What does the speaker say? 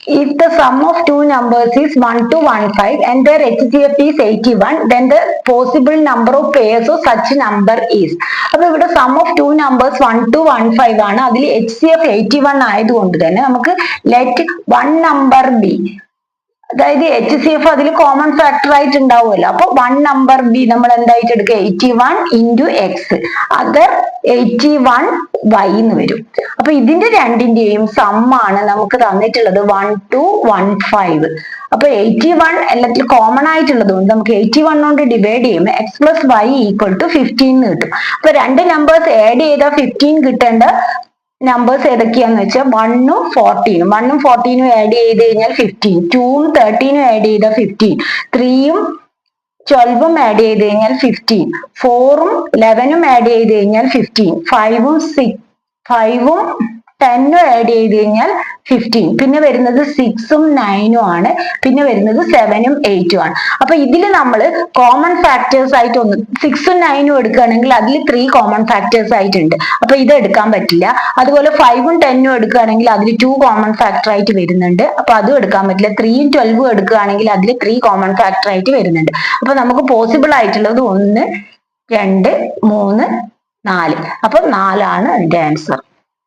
If the sum of two numbers is 1 to 15 and their HCF is 81, then the possible number of pairs of such number is. അപ്പൊ ഇവിടെ sum of two numbers 1 to 15 ആണ്. അതിൽ HCF 81 ആയതുകൊണ്ട് തന്നെ നമുക്ക് let one number be. അതായത് HCF അതിൽ common factor ആയിട്ട് ഉണ്ടാവുമല്ലോ. അപ്പൊ 1 നമ്പർ ബി നമ്മൾ എന്തായിട്ട് എടുക്കുക 81 into x അതർ 81y എന്ന് വരും. അപ്പൊ ഇതിന്റെ രണ്ടിന്റെയും സമ്മാണ് നമുക്ക് തന്നിട്ടുള്ളത് 1 to 15. അപ്പൊ 81 എല്ലാത്തിലും കോമൺ ആയിട്ടുള്ളത് കൊണ്ട് നമുക്ക് 81 കൊണ്ട് ഡിവൈഡ് ചെയ്യുമ്പോൾ x plus y equal to 15 കിട്ടും. അപ്പൊ രണ്ട് നമ്പേഴ്സ് ആഡ് ചെയ്താൽ 15 കിട്ടേണ്ട നമ്പേഴ്സ് ഏതൊക്കെയാന്ന് വെച്ചാൽ 1ഉം 14ഉം 1ഉം 14ഉം ആഡ് ചെയ്ത് കഴിഞ്ഞാൽ 15, 2ഉം 13ഉം ആഡ് ചെയ്താൽ 15, 3ഉം 12ഉം ആഡ് ചെയ്ത് കഴിഞ്ഞാൽ 15, 4ഉം 11ഉം ആഡ് ചെയ്ത് കഴിഞ്ഞാൽ 15, 5ഉം 10ഉം ആഡ് ചെയ്ത് കഴിഞ്ഞാൽ 15, പിന്നെ വരുന്നത് 6ഉം 9ഉം ആണ്, പിന്നെ വരുന്നത് 7ഉം 8ഉം ആണ്. അപ്പൊ ഇതിൽ നമ്മൾ കോമൺ ഫാക്ടേഴ്സ് ആയിട്ട് 6ഉം 9ഉം എടുക്കുകയാണെങ്കിൽ അതിൽ 3 കോമൺ ഫാക്ടേഴ്സ് ആയിട്ടുണ്ട്. അപ്പൊ ഇത് എടുക്കാൻ പറ്റില്ല. അതുപോലെ 5ഉം 10ഉം എടുക്കുകയാണെങ്കിൽ അതിൽ 2 കോമൺ ഫാക്ടർ ആയിട്ട് വരുന്നുണ്ട്. അപ്പൊ അതും എടുക്കാൻ പറ്റില്ല. 3ഉം 12ഉം എടുക്കുകയാണെങ്കിൽ അതിൽ 3 കോമൺ ഫാക്ടർ ആയിട്ട് വരുന്നുണ്ട്. അപ്പൊ നമുക്ക് പോസിബിൾ ആയിട്ടുള്ളത് 1, 2, 3, 4. അപ്പൊ 4 ആണ് അതിന്റെ ആൻസർ.